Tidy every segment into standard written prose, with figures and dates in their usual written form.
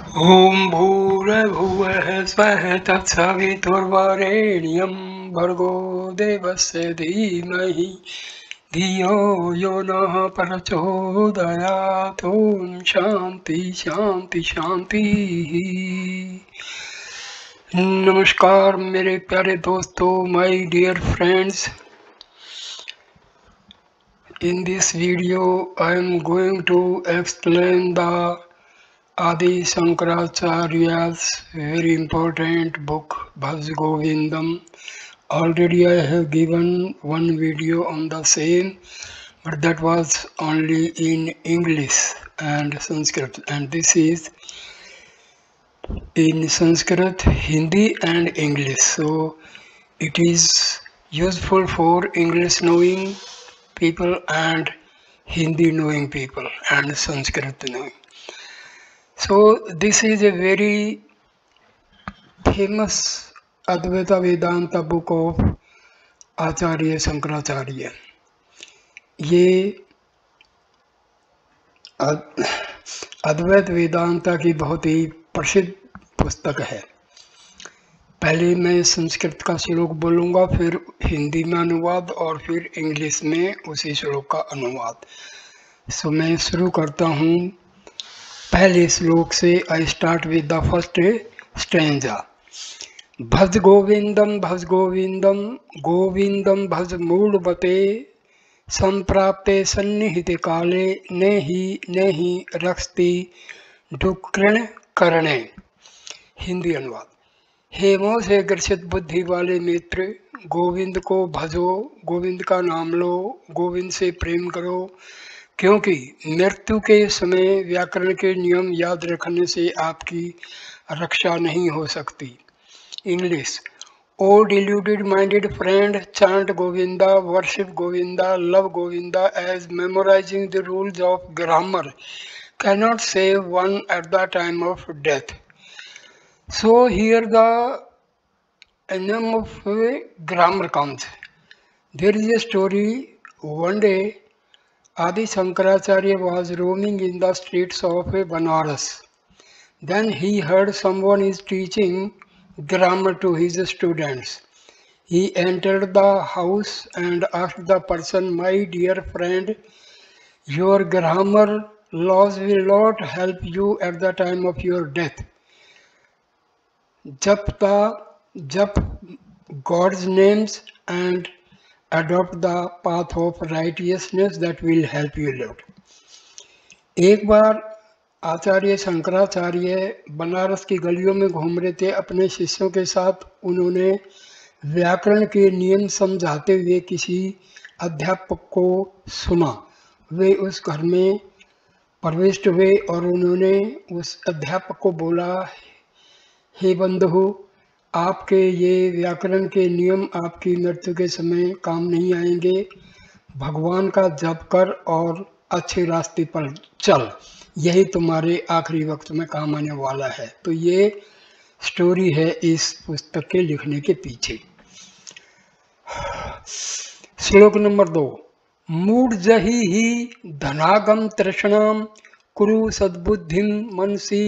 ॐ भूर्भुवः स्वः तत्सवितुर्वरेण्यं भर्गो देवस्य धीमहि धियो यो नः प्रचोदयात्। ॐ शांति शांति शांतिः। नमस्कार मेरे प्यारे दोस्तों, my dear friends. In this video I am going to explain the Adi Shankaracharya's very important book Bhaj Govindam. Already I have given one video on the same, but that was only in English and Sanskrit, and this is in Sanskrit, Hindi and English. So it is useful for English knowing people and Hindi knowing people and Sanskrit knowing. So this is a very famous Advaita Vedanta book of आचार्य शंकराचार्य. ये अद्वैत वेदांता की बहुत ही प्रसिद्ध पुस्तक है. पहले मैं संस्कृत का श्लोक बोलूँगा, फिर हिंदी में अनुवाद और फिर इंग्लिश में उसी श्लोक का अनुवाद. सो मैं शुरू करता हूँ पहले श्लोक से. I start with the first stanza. भज गोविंदम गोविंदम भज मूढ़मते संप्राप्ते सन्निहिते काले नेहि रक्षति डुक्रण करणे. हिंदी अनुवाद. हे मोह से ग्रसित बुद्धि वाले मित्र, गोविंद को भजो, गोविंद का नाम लो, गोविंद से प्रेम करो, क्योंकि मृत्यु के समय व्याकरण के नियम याद रखने से आपकी रक्षा नहीं हो सकती. English. O deluded minded friend, chant Govinda, worship Govinda, love Govinda, as memorizing the rules of grammar cannot save one at the time of death. So here the name of grammar comes. There is a story. One day Adi Shankaracharya was roaming in the streets of Banaras. Then he heard someone is teaching grammar to his students. He entered the house and asked the person, "My dear friend, your grammar laws will not help you at the time of your death. Jap God's names and adopt the path of righteousness, that will help you a lot." एक बार आचार्य शंकराचार्य बनारस की गलियों में घूम रहे थे अपने शिष्यों के साथ. उन्होंने व्याकरण के नियम समझाते हुए किसी अध्यापक को सुना. वे उस घर में प्रविष्ट हुए और उन्होंने उस अध्यापक को बोला, हे बंधु, आपके ये व्याकरण के नियम आपकी मृत्यु के समय काम नहीं आएंगे. भगवान का जप कर और अच्छे रास्ते पर चल, यही तुम्हारे आखिरी वक्त में काम आने वाला है. तो ये स्टोरी है इस पुस्तक के लिखने के पीछे. श्लोक नंबर 2. मूढ़ जहि ही धनागम तृष्णाम कुरु सद्बुद्धिम मनसी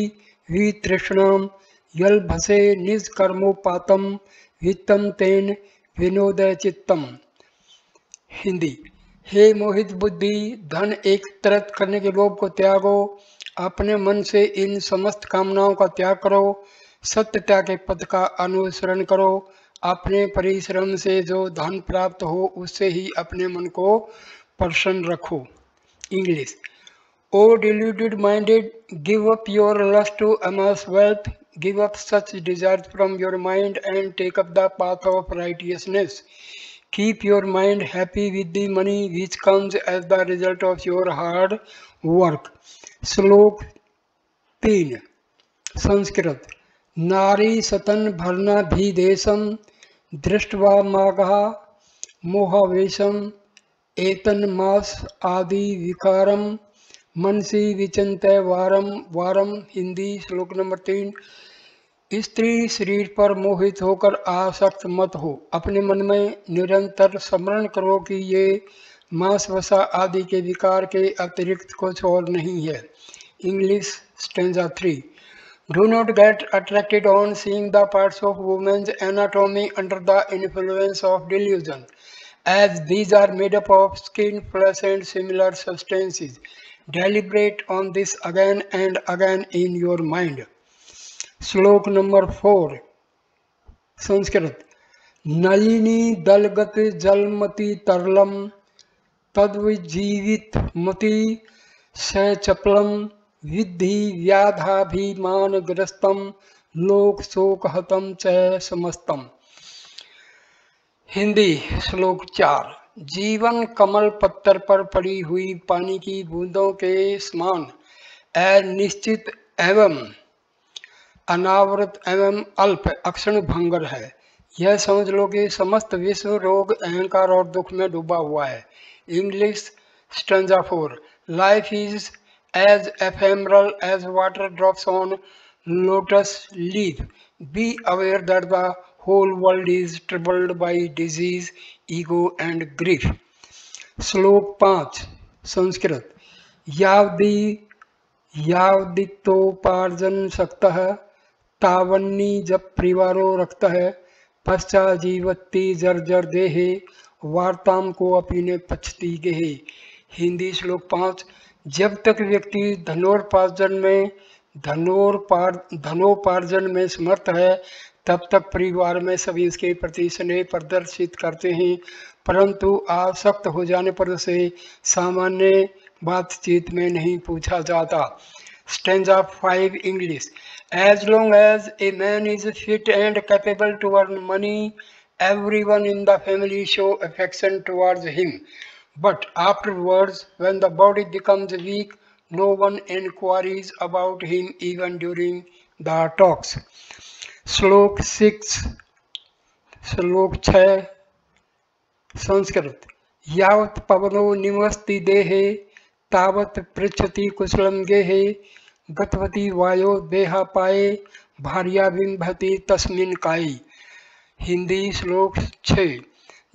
हि तृष्णाम यल भसे निज कर्मोपातम हितम तेन विनोदय चित्तम. हिंदी. हे मोहित बुद्धि, धन एकत्रित करने के लोभ को त्यागो, अपने मन से इन समस्त कामनाओं का त्याग करो, सत्य त्याग के पद का अनुसरण करो, अपने परिश्रम से जो धन प्राप्त हो उससे ही अपने मन को प्रसन्न रखो. English. O deluded minded, give up your lust to amass wealth, give up such desires from your mind and take up the path of righteousness. Keep your mind happy with the money which comes as the result of your hard work. श्लोक 3. संस्कृत. नारी सतन भरना भी देशम दृष्टवा माघा मोहावेशम एतन मास आदि विकारम मनसी विचिंतय warm warm. Hindi. श्लोक number 3. स्त्री शरीर पर मोहित होकर आसक्त मत हो, अपने मन में निरंतर स्मरण करो कि ये मांस वसा आदि के विकार के अतिरिक्त कुछ और नहीं है. English. Stanza 3. Do not get attracted on seeing the parts of woman's anatomy under the influence of delusion, as these are made up of skin, flesh, and similar substances. Deliberate on this again and again in your mind. श्लोक number 4 Sanskrit Nalini दलगत जलमति तरलम तद्विजीवित मति सचपलम विद्धि व्याधाभिमानग्रस्तम लोक शोकहतम च समस्तम। हिंदी श्लोक 4 जीवन कमल पत्थर पर पड़ी हुई पानी की बूंदों के समान अनिश्चित एवं अनावृत एवं अल्प अक्षण भंगर है। यह समझ लो कि समस्त विश्व रोग अहंकार और दुख में डूबा हुआ है। English stanza 4 life is as ephemeral as water drops on lotus leaf be aware that the whole world is troubled by disease ego and grief. श्लोक 5 संस्कृत यावदिक्तोपार्जन शक्तः तावन्नी जब परिवारो रखता है पश्चा जीवती जर्जर देहे वार्ताम को अपने पछती गेहे। हिंदी श्लोक 5 जब तक व्यक्ति धनोपार्जन में समर्थ है तब तक परिवार में सभी इसके प्रति स्नेह प्रदर्शित करते हैं, परंतु आसक्त हो जाने पर उसे सामान्य बातचीत में नहीं पूछा जाता। Stanza 5 English as long as a man is fit and capable to earn money, everyone in the family show affection towards him. But afterwards, when the body becomes weak, no one inquires about him even during the talks. श्लोक 6 संस्कृत यावत् पवनो निवसति देहे तावत् पृच्छति कुशलम गेहे गतवती वायो देहा पाए भार्या बिंभति तस्मिन काई। हिंदी श्लोक 6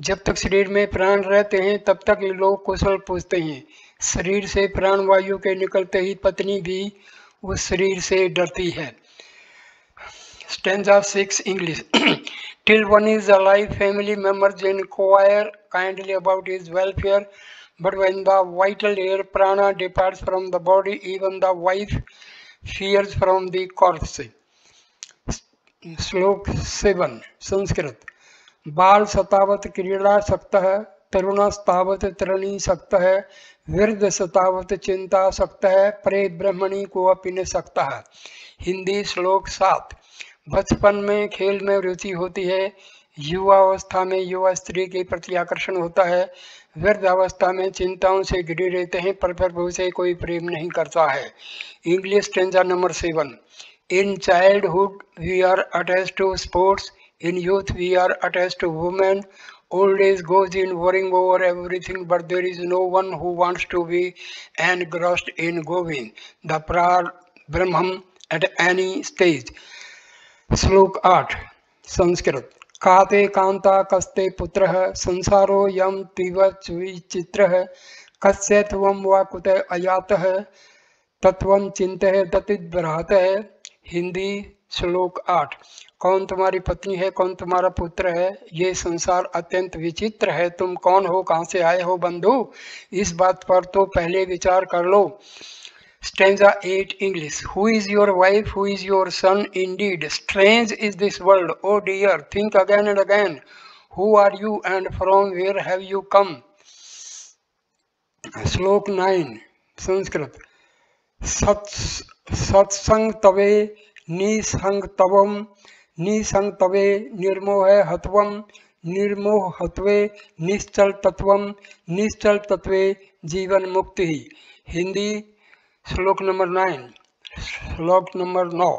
जब तक शरीर में प्राण रहते हैं तब तक ये लोग कुशल पूछते हैं। शरीर से प्राण वायु के निकलते ही पत्नी भी उस शरीर से डरती है। Stanza 6 English till one is alive family members inquire kindly about his welfare, but when the vital air prana departs from the body even the wife fears from the corpse. श्लोक 7 संस्कृत बाल सतावत क्रीड़ा सक्तः तरुणस्तावत तृणी सक्तः वृद्ध सतावत चिंता सक्तः परे ब्रह्मणि को अपि न सक्तः। हिंदी श्लोक 7 बचपन में खेल में रुचि होती है, युवा अवस्था में युवा स्त्री के प्रति आकर्षण होता है, वृद्ध अवस्था में चिंताओं से घिरे रहते हैं पर प्रभु से कोई प्रेम नहीं करता है। English stanza number 7 in childhood we are attached to sports, in youth we are attached to women, old age goes in worrying over everything, but there is no one who wants to be engrossed in going the Brahman at any stage. श्लोक 8 संस्कृत काते कांता कस्ते पुत्रः संसारो यम तिवच विचित्रः कस्य त्वं वा कुतः अयातः तत्वं चिन्तय दतिद्बरातः। हिंदी श्लोक 8 कौन तुम्हारी पत्नी है, कौन तुम्हारा पुत्र है, ये संसार अत्यंत विचित्र है, तुम कौन हो, कहाँ से आए हो बंधु, इस बात पर तो पहले विचार कर लो। Stanza 8 English who is your wife, who is your son, indeed strange is this world, oh dear, think again and again, who are you and from where have you come. श्लोक 9 संस्कृत सत्संग तवे निसंग तवम निसंग तवे निर्मोह हत्वम निर्मोह हत्वे निश्चल तत्वम निश्चल तत्वे जीवन मुक्ति। हिंदी श्लोक नंबर 9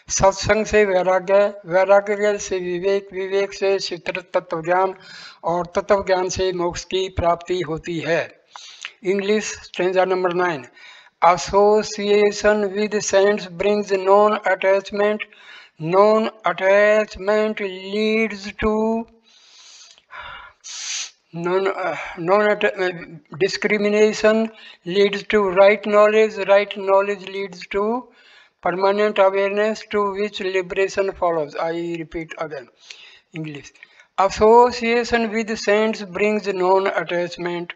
सत्संग से वैराग्य, वैराग्य से विवेक, विवेक से चित्र तत्व ज्ञान और तत्व ज्ञान से मोक्ष की प्राप्ति होती है। English stanza number 9 association with saints brings non attachment, non attachment leads to discrimination leads to right knowledge leads to permanent awareness to which liberation follows. I repeat again. English. Association with saints brings non-attachment.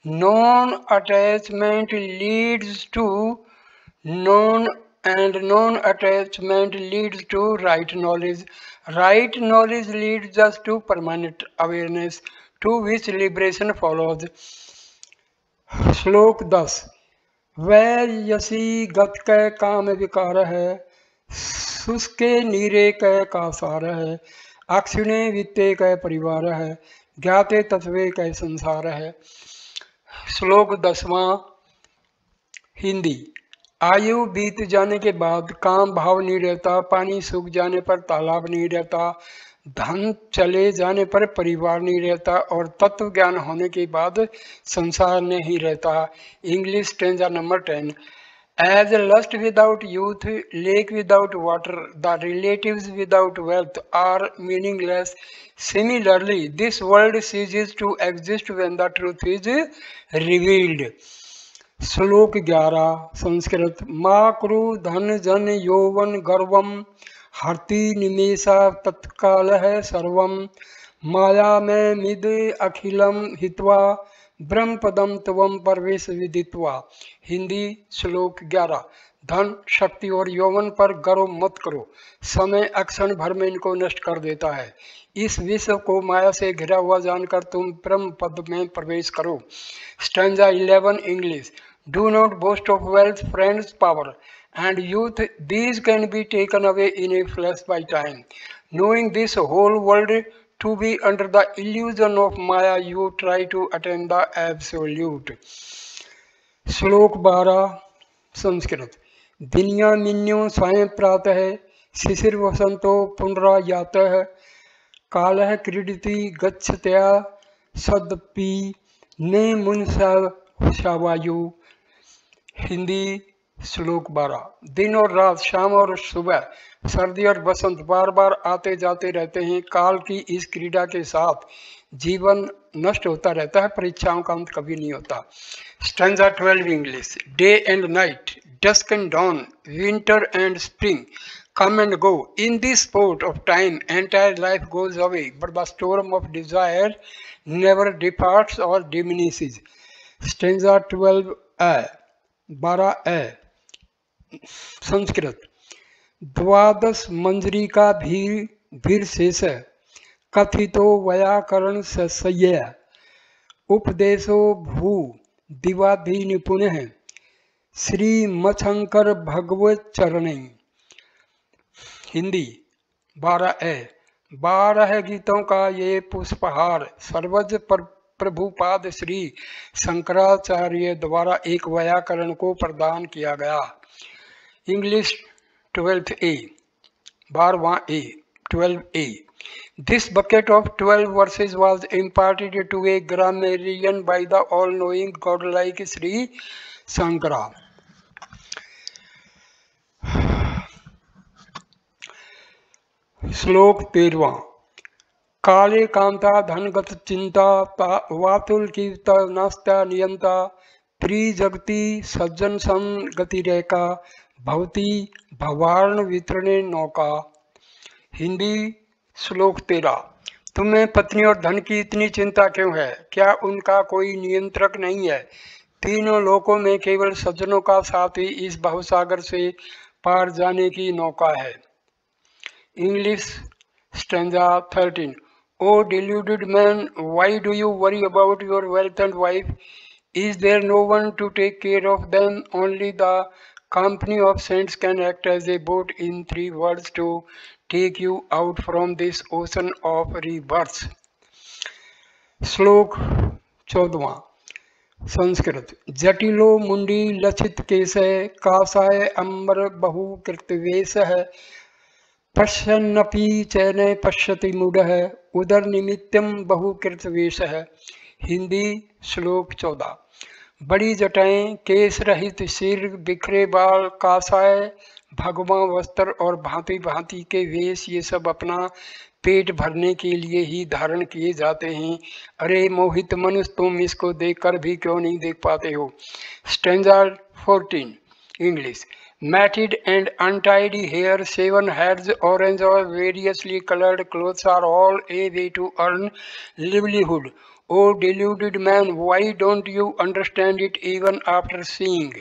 Non-attachment leads to non and non-attachment leads to right knowledge. Right knowledge leads us to permanent awareness to which liberation follows. श्लोक 10 वै यसी गत कै काम विकार है सुस्के नीरे कै कासार है अक्षिणे वित्ते कै परिवार है ज्ञाते तत्वे कै संसार है। श्लोक 10वां हिंदी। आयु बीत जाने के बाद काम भाव नहीं रहता, पानी सूख जाने पर तालाब नहीं रहता, धन चले जाने पर परिवार नहीं रहता और तत्व ज्ञान होने के बाद संसार नहीं रहता। English stanza number 10। As lust without youth, lake without water, the relatives without wealth are meaningless. Similarly, this world ceases to exist when the truth is revealed. श्लोक 11 संस्कृत। मा कुरु धन जन यौवन गर्वम हर्ति निमेषा तत्काल है सर्वम माया में मिद अखिलम हित्वा ब्रह्म पदम तवम परवेश विदित्वा। हिंदी। श्लोक 11। धन शक्ति और यौवन पर गर्व मत करो, समय अक्षण भर में इनको नष्ट कर देता है। इस विश्व को माया से घिरा हुआ जानकर तुम ब्रह्म पद में प्रवेश करो। Stanza 11 English. Do not boast of wealth, friends, power and youth, these can be taken away in a flash by time. Knowing this whole world to be under the illusion of Maya, you try to attain the absolute. श्लोक 12 संस्कृत। दिन्या मिन्यो स्वयं प्रातः शिशिर वसंतो पुनरायातः कालः क्रीडति गच्छत्या सदपि ने मुनसा शावायु। हिंदी। श्लोक 12। दिन और रात, शाम और सुबह, सर्दी और बसंत बार बार आते जाते रहते हैं। काल की इस क्रीड़ा के साथ जीवन नष्ट होता रहता है, परीक्षाओं का अंत कभी नहीं होता। Stanza 12 English. Day and night, dusk and dawn, winter and spring come and go. In this sport of time, entire life goes away, but the storm of desire never departs or diminishes. Stanza 12 Sanskrit. द्वादश मंजरी का भीर शेष कथितो व्याकरण सय उपदेशो भू दिवाधि निपुण है श्री मछंकर भगवत चरणे। हिंदी। 12 गीतों का ये पुष्पहार सर्वज प्रभुपाद श्री शंकराचार्य द्वारा एक व्याकरण को प्रदान किया गया। English 12th A 12A। This bucket of 12 verses was imparted to a grammarian by the all-knowing godlike Sri Shankara. श्लोक 13। काले कांता धनगत चिंता वातुल कीर्त नास्ता नियंता त्रिजगति सज्जन सम गति रेखा भवती भवार्ण वितरणे नौका। हिंदी। श्लोक 13। तुम्हें पत्नी और धन की इतनी चिंता क्यों है? क्या उनका कोई नियंत्रक नहीं है? तीनों लोकों में केवल सज्जनों का साथ ही इस बहुसागर से पार जाने की नौका है। English stanza 13। O deluded man, why do you worry about your wealth and wife? Is there no one to take care of them? Only the company of saints can act as a boat in 3 worlds to take you out from this ocean of rebirth. श्लोक 14। संस्कृत। जटिलो मुंडी लक्षित केशय कासाय अंबर बहु कृतवेश है पश्यन्नपि चैन पश्यति मूढ़ः उदर निमित्तम बहुकृत वेश है। हिंदी। श्लोक 14। बड़ी जटाएं, केश रहित सिर, बिखरे बाल, कासाय भगवा वस्त्र और भांति भांति के वेश, ये सब अपना पेट भरने के लिए ही धारण किए जाते हैं। अरे मोहित मनुष्य, तुम इसको देखकर भी क्यों नहीं देख पाते हो? Stanza 14 English. Matted and untidy hair, shaven heads, orange or variously colored clothes are all a way to earn livelihood. Oh deluded man, why don't you understand it even after seeing?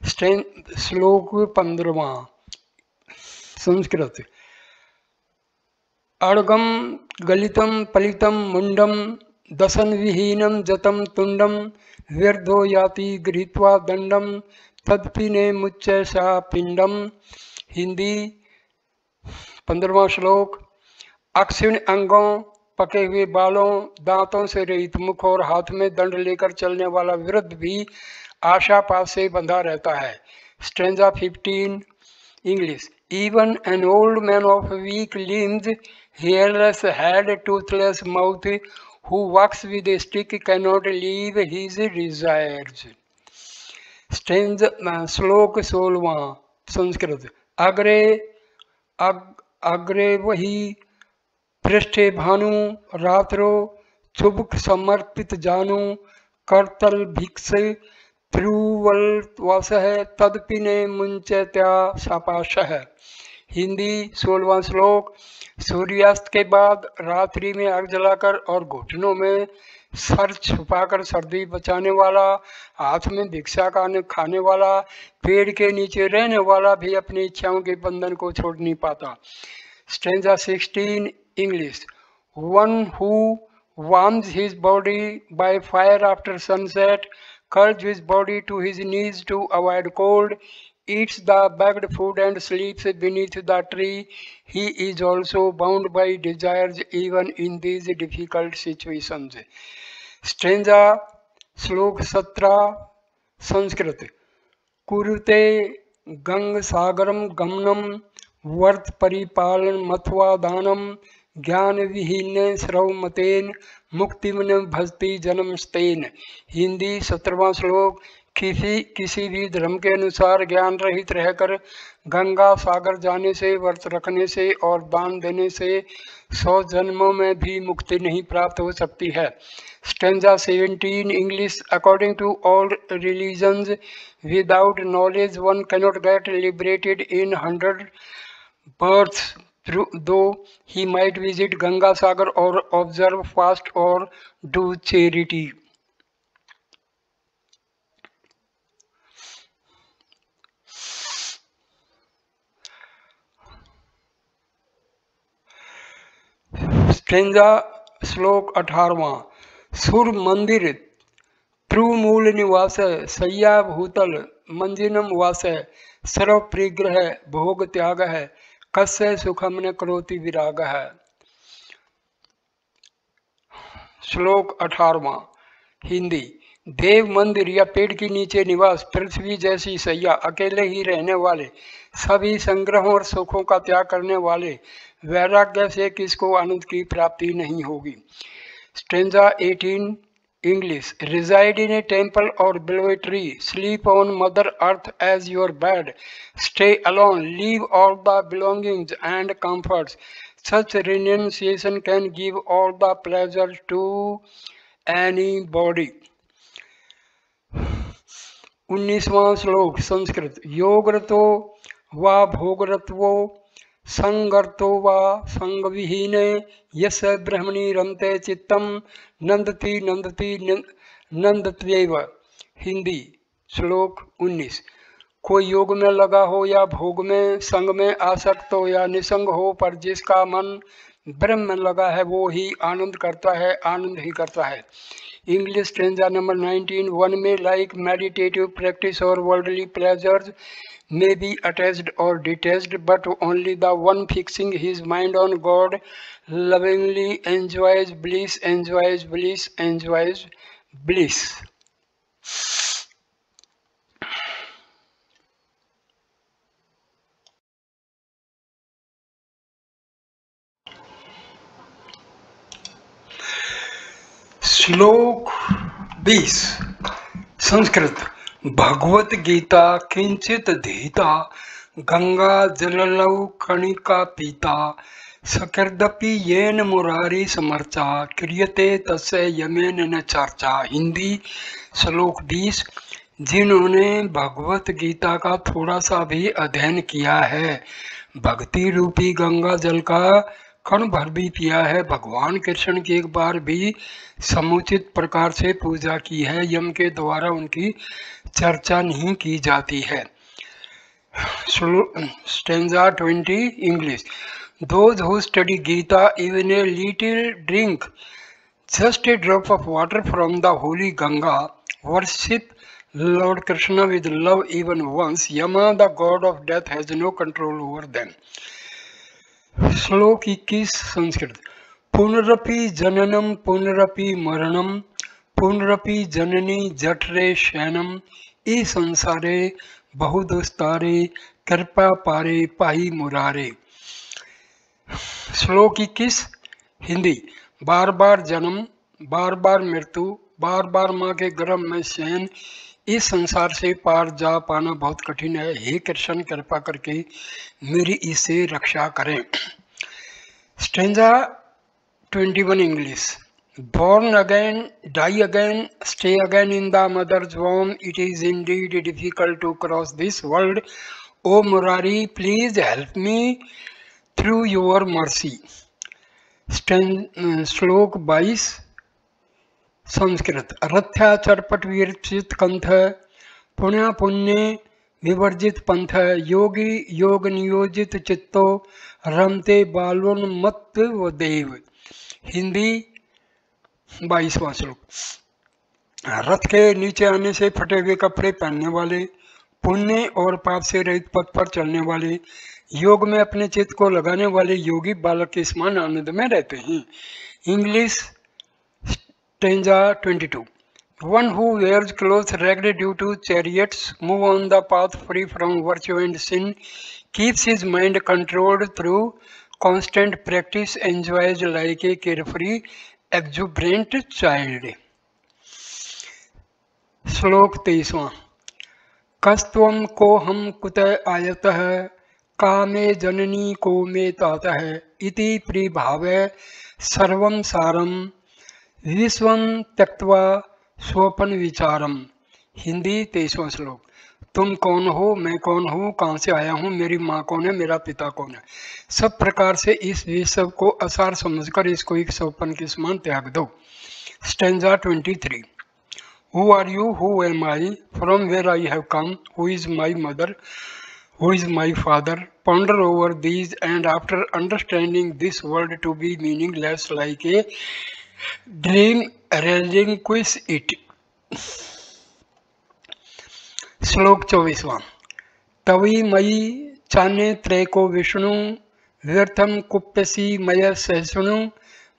श्लोक 15वां संस्कृत। अड़गम गलितम पलितम मुंडम दशन विहीनम जतम तुंडम व्यर्धो याति गृहीत्वा दंडम तदपिने मुच्च सा पिंडम। हिंदी 15वां श्लोक। अक्षीण अंगों, पके हुए बालों, दांतों से रहित मुख और हाथ में दंड लेकर चलने वाला वृद्ध भी आशापास से बंधा रहता है। Stanza 15 English. Even an old man of weak limbs, hairless head, toothless mouth, who walks with a stick cannot leave his desires. श्लोक 16वां संस्कृत। अग्रे वही पृष्ठे भानु, रात्रो चुबक समर्पित जानू, करतल भिक्ष त्रुवलवासः तदपिने मुंचत्या शापाशः। हिंदी 16वां श्लोक। सूर्यास्त के बाद रात्रि में आग जलाकर और घुटनों में सर छुपाकर सर्दी बचाने वाला, हाथ में भिक्षा खाने वाला, पेड़ के नीचे रहने वाला भी अपनी इच्छाओं के बंधन को छोड़ नहीं पाता। Stanza 16 English. One who warms his body by fire after sunset, curls his body to his knees to avoid cold, eats the bagged food and sleeps beneath the tree, he is also bound by desires even in these difficult situations. Stanza श्लोक 17 संस्कृत। कुरुते गंग सागरम गमनम वर्त परिपालन मथवा दानम ज्ञान विहीन श्रवमतेन मुक्तिमन भजती जन्म स्तेन। हिंदी 17वां श्लोक। किसी भी धर्म के अनुसार ज्ञान रहित रहकर गंगा सागर जाने से, व्रत रखने से और दान देने से 100 जन्मों में भी मुक्ति नहीं प्राप्त हो सकती है। Stanza 17 English. According to all religions, without knowledge one cannot get liberated in 100 births, though he might visit Ganga Sagar or observe fast or do charity. Stanza श्लोक 18वां। सुर मंदिर त्रुमूल निवास, सय्या भूतल मंजिनम वास, सर्व परिग्रह भोग त्याग है, कस्य सुखम न करोति विराग है। श्लोक 18वां हिंदी। देव मंदिर या पेड़ के नीचे निवास, पृथ्वी जैसी सैया, अकेले ही रहने वाले, सभी संग्रहों और सुखों का त्याग करने वाले, वैराग्य से किसको आनंद की प्राप्ति नहीं होगी। Stanza 18 English. Reside in a temple or below a tree. Sleep on Mother Earth as your bed. Stay alone. Leave all the belongings and comforts. Such renunciation can give all the pleasure to anybody. 19वां श्लोक संस्कृत। योगरतो वा भोगरत्वो संगर्तो वा संग विहीने yes ब्रह्मणि रमते चित्तम नंदति नंदति नंदत्यैव। हिंदी श्लोक 19। कोई योग में लगा हो या भोग में, संग में आसक्त हो या निसंग हो, पर जिसका मन ब्रह्म में लगा है वो ही आनंद करता है, आनंद ही करता है। English stanza number 19। वन में लाइक मेडिटेटिव प्रैक्टिस और worldly pleasures may be attached or detached, but only the one fixing his mind on God lovingly enjoys bliss, enjoys bliss, enjoys bliss. श्लोक 20 संस्कृत। भगवत गीता किंचित धीता, गंगा जललौ कणिका पीता, सकृदपि येन मुरारी समर्चा, क्रियते तस्य यमेन न चर्चा। हिंदी श्लोक 20। जिन्होंने भगवत गीता का थोड़ा सा भी अध्ययन किया है, भक्ति रूपी गंगा जल का कण भर भी पिया है, भगवान कृष्ण की एक बार भी समुचित प्रकार से पूजा की है, यम के द्वारा उनकी चर्चा नहीं की जाती है। Stanza 20 English. Those who study Gita, even a little drink, just a drop of water from the holy Ganga, worship Lord Krishna with love even once. Yama, the god of death, has no control over them. श्लोक 21 संस्कृत। पुनरपि जननम पुनरपि मरणम पुनरपि जननी जठरे शयनम ई संसारे बहुदुस्तारे कृपा पारे पाही मुरारे। श्लोक 21 हिंदी। बार बार जन्म, बार बार मृत्यु, बार बार माँ के गर्भ में शयन, इस संसार से पार जा पाना बहुत कठिन है। हे कृष्ण, कृपा करके मेरी इससे रक्षा करें। Stanza 21 English. Born again, die again, stay again in the mother's womb. It is indeed difficult to cross this world. O Murari, please help me through your mercy. श्लोक 22 संस्कृत। रथ्या चरपट विरचित कंथ, पुण्य पुण्य विवर्जित पंथ, योगी योग नियोजित चित्तो, रमते बालोन्मत्त व देव। हिंदी 22वां श्लोक। रथ के नीचे आने से फटे हुए कपड़े पहनने वाले, पुण्य और पाप से रहित पथ पर चलने वाले, योग में अपने चित्त को लगाने वाले योगी बालक के समान आनंद में रहते हैं। English stanza 22। One who wears clothes ragged due to chariots, move on the path free from virtue and sin, keeps his mind controlled through constant practice, enjoys like a carefree, exuberant child. श्लोक 23वां। कस्त्वं को हम कुत आयतः, कामे जननी को मे तातः, इति प्रिभावे सर्वं सारम, विश्वं त्यक्त्वा स्वपन विचारम। हिंदी 23वां श्लोक। तुम कौन हो, मैं कौन हूँ, कहाँ से आया हूँ, मेरी माँ कौन है, मेरा पिता कौन है, सब प्रकार से इस विश्व को असार समझकर इसको एक स्वपन के समान त्याग दो। Stanza 23। Who are you? Who am I? From where I have come? Who is my mother? Who is my father? Ponder over these, and after understanding this world to be meaningless like a dream, relinquish it. श्लोक 24वां। तवी मयि चान्य त्रैको विष्णु, व्यर्थम कुप्यसी मय सहिष्णु,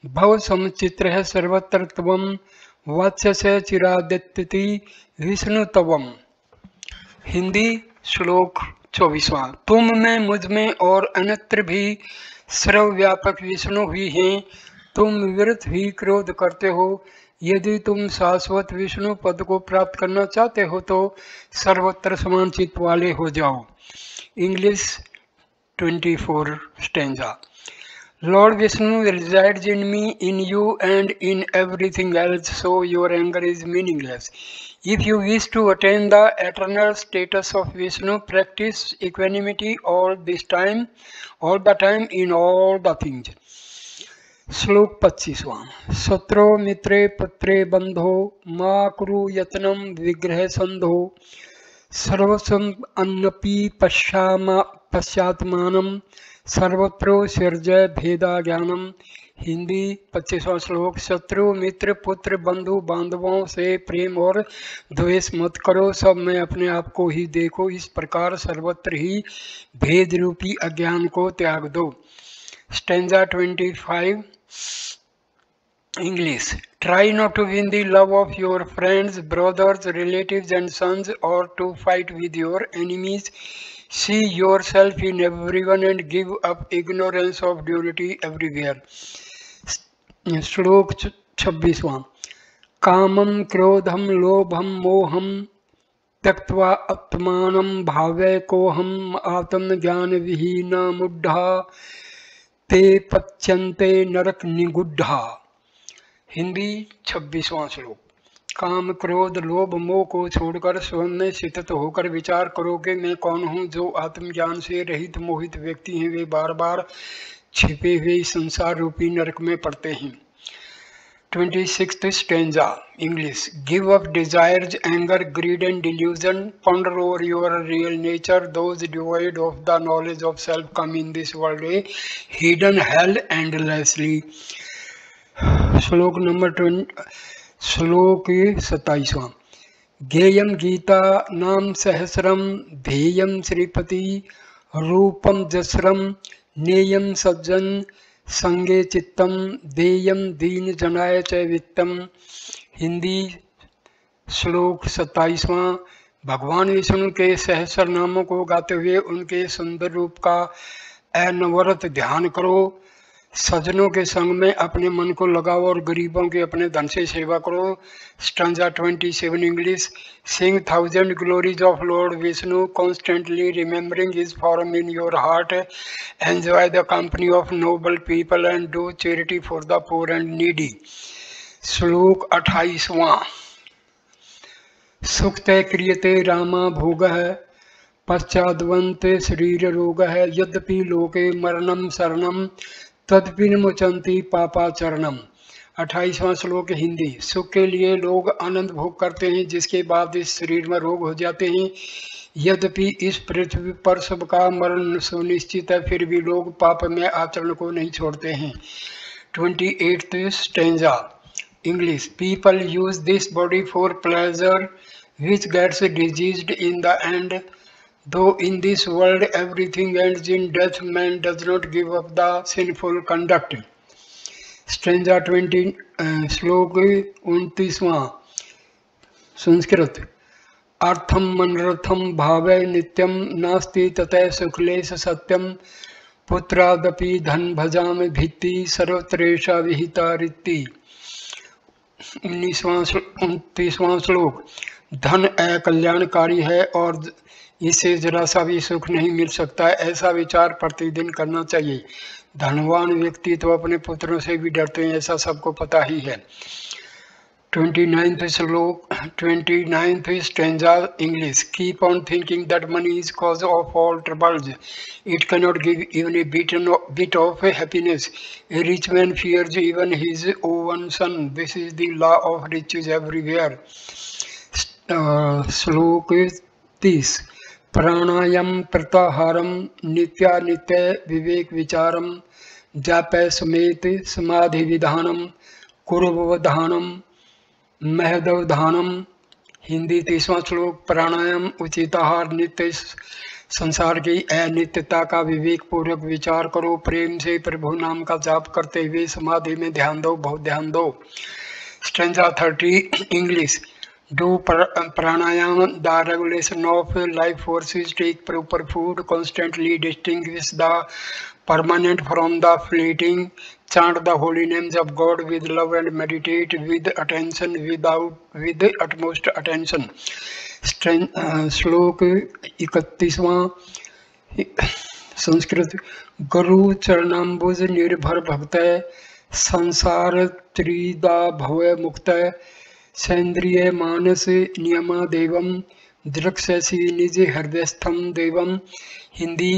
भव समुचित्र है सर्वत्र त्वम, वात्स्य चिरादित्यति विष्णु तवम। हिंदी श्लोक 24वां। तुम में, मुझ में और अन्यत्र भी सर्वव्यापक विष्णु ही हैं। तुम व्यर्थ ही क्रोध करते हो। यदि तुम शाश्वत विष्णु पद को प्राप्त करना चाहते हो तो सर्वत्र समान चित्त वाले हो जाओ। English 24 stanza. Lord Vishnu resides in me, in you, and in everything else, so your anger is meaningless. If you wish to attain the eternal status of Vishnu, practice equanimity all the time in all the things. श्लोक 25वां। शत्रु मित्रे पुत्रे बंधो, मा कुरु यत्नम विग्रह संधो, सर्वस्वं अन्नपि पश्चात्मानं, सर्वत्रो सृजय भेदा ज्ञानम। हिंदी 25वां श्लोक। शत्रु मित्र पुत्र बंधु बांधवों से प्रेम और द्वेष मत करो, सब में अपने आप को ही देखो, इस प्रकार सर्वत्र ही भेद रूपी अज्ञान को त्याग दो। Stanza 25 English. Try not to win the love of your friends, brothers, relatives and sons, or to fight with your enemies. See yourself in everyone and give up ignorance of duality everywhere. श्लोक 26वां। कामं क्रोधं लोभं मोहं, त्यक्त्वा आत्मानं भावय कोहम, आत्मज्ञान विहीना मुड्ढा, ते पच्यन्ते नरक निगुड्ढा। हिंदी 26वां श्लोक। काम क्रोध लोभ मोह को छोड़कर स्वयं में स्थित होकर विचार करो कि मैं कौन हूँ। जो आत्मज्ञान से रहित मोहित व्यक्ति हैं वे बार बार छिपे हुए संसार रूपी नरक में पड़ते हैं। 26th stanza English. Give up desires, anger, greed and delusion. Ponder over your real nature. Those devoid of the knowledge of self come in this world a hidden hell endlessly. श्लोक नंबर 27वां। गेयम गीता नाम सहस्रम ध्येयम श्रीपति रूपम जस्रम नेयम सज्जन संगे चित्तम देयम दीन जनाय च वित्तम। हिंदी श्लोक 27वां। भगवान विष्णु के सहस्र नामों को गाते हुए उनके सुंदर रूप का अनवरत ध्यान करो। सज्जनों के संग में अपने मन को लगाओ और गरीबों के अपने धन से सेवा करो। Stanza 27 English. Sing 1000 glories of Lord Vishnu constantly remembering his form in your heart. Enjoy the company of noble people and do charity for the poor and needy. श्लोक 28वां। सुखते क्रियते रामा भोगः पश्चाद्वंत शरीर रोगः। यद्यपि लोके मरणम शरणम तदपि न मुचंती पापाचरणम। 28वां श्लोक हिंदी। सुख के लिए लोग आनंद भोग करते हैं जिसके बाद इस शरीर में रोग हो जाते हैं। यद्यपि इस पृथ्वी पर सबका मरण सुनिश्चित है फिर भी लोग पाप में आचरण को नहीं छोड़ते हैं। 28th stanza English. People use this body for pleasure which gets diseased in the end. Though in this world everything ends in death, man does not give up the sinful conduct. Stanza 20 श्लोक 29वां संस्कृत। अर्थम मनरथम भावे नित्यम नास्ति ततः सुखलेश सत्यम। पुत्रादपि धन भजाम भित्ति सर्वत्रेषा विहिता रित्ति। 29वां श्लोक। धन अकल्याणकारी है और इससे जरा सा भी सुख नहीं मिल सकता है, ऐसा विचार प्रतिदिन करना चाहिए। धनवान व्यक्ति तो अपने पुत्रों से भी डरते हैं, ऐसा सबको पता ही है। 29th श्लोक 29th stanza English. Keep on thinking that money is cause of all troubles. It can not give even a bit of happiness. A rich man fears even his own son. This is the law of riches everywhere. श्लोक 30। प्राणायाम प्रत्याहारम नित्यानित्य विवेक विचारम जापय समेत समाधि विधानम कुर्वधानम महदवधानम। हिंदी 30वां श्लोक। प्राणायाम उचित आहार नित्य संसार की अनित्यता का विवेक पूर्वक विचार करो। प्रेम से प्रभु नाम का जाप करते हुए समाधि में ध्यान दो, बहुत ध्यान दो। Stanza 30 English. Do pranayam, the regulation of life forces. Take proper food. Constantly distinguish the permanent from the fleeting. Chant the holy names of God with love and meditate with attention, with utmost attention. श्लोक 31वां संस्कृत। गुरु चरणाम्बुज निर्भर भक्त संसार त्रिदा भव मुक्त। सेन्द्रिय मानस नियमा देवम दृक्ष्यसि निज हृदयस्थम देवम। हिंदी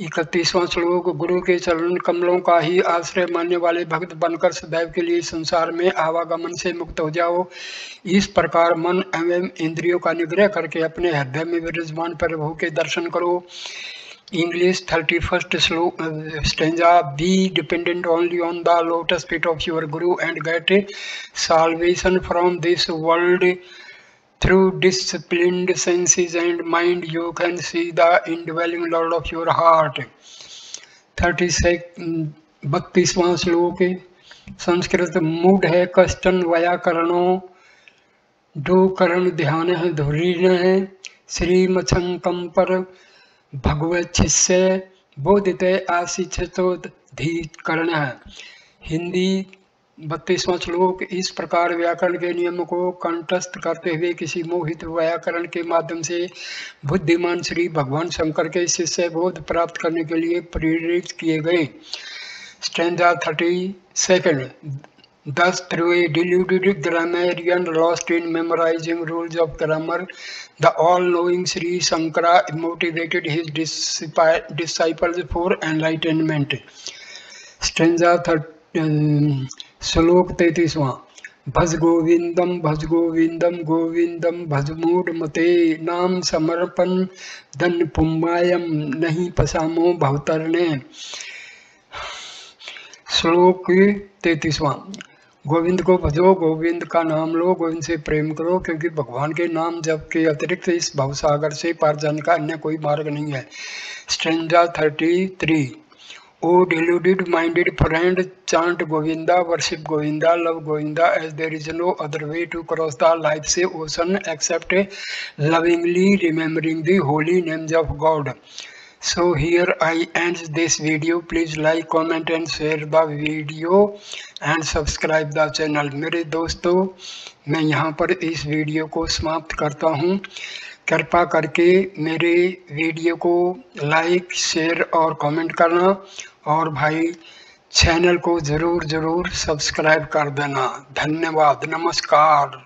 31वां श्लोक। गुरु के चरण कमलों का ही आश्रय मानने वाले भक्त बनकर सदैव के लिए संसार में आवागमन से मुक्त हो जाओ। इस प्रकार मन एवं इंद्रियों का निग्रह करके अपने हृदय में विराजमान प्रभु के दर्शन करो। English 31st stanza. Be dependent only on the lotus feet of your Guru and get salvation from this world. Through disciplined senses and mind you can see the indwelling Lord of your heart. 32वां श्लोक संस्कृत। मूढ़ है कष्टन व्याकरणों दो करण ध्यान है धुरीण है। श्रीमछंकम पर भगवत शिष्य बोधिते आशिक्षितो धीकरण है। हिंदी 32वां श्लोक। इस प्रकार व्याकरण के नियम को कंठस्थ करते हुए किसी मोहित व्याकरण के माध्यम से बुद्धिमान श्री भगवान शंकर के शिष्य बोध प्राप्त करने के लिए प्रेरित किए गए। Stanza 32 Thus, through a deluded grammarian lost in memorizing rules of grammar, the all-knowing Sri Sankara motivated his disciples for enlightenment. Stanza श्लोक 33वां। भज गोविंदम गोविंदम भज मूढ़ मते नाम समर्पण धन पुम्बायम नहीं पसामो भवतरणे। श्लोक 33वां। गोविंद को भजो, गोविंद का नाम लो, गोविंद से प्रेम करो, क्योंकि भगवान के नाम जप के अतिरिक्त इस भवसागर से पार जाने का अन्य कोई मार्ग नहीं है। Stanza 33। O deluded minded friend, chant Govinda, worship Govinda, love Govinda, as there is no other way to cross the life's ocean except lovingly remembering the holy names of God. So here I end this video. Please like, comment and share the video and subscribe the channel. मेरे दोस्तों, मैं यहाँ पर इस video को समाप्त करता हूँ। कृपा करके मेरे वीडियो को लाइक, शेयर और कमेंट करना, और भाई चैनल को ज़रूर सब्सक्राइब कर देना। धन्यवाद। नमस्कार।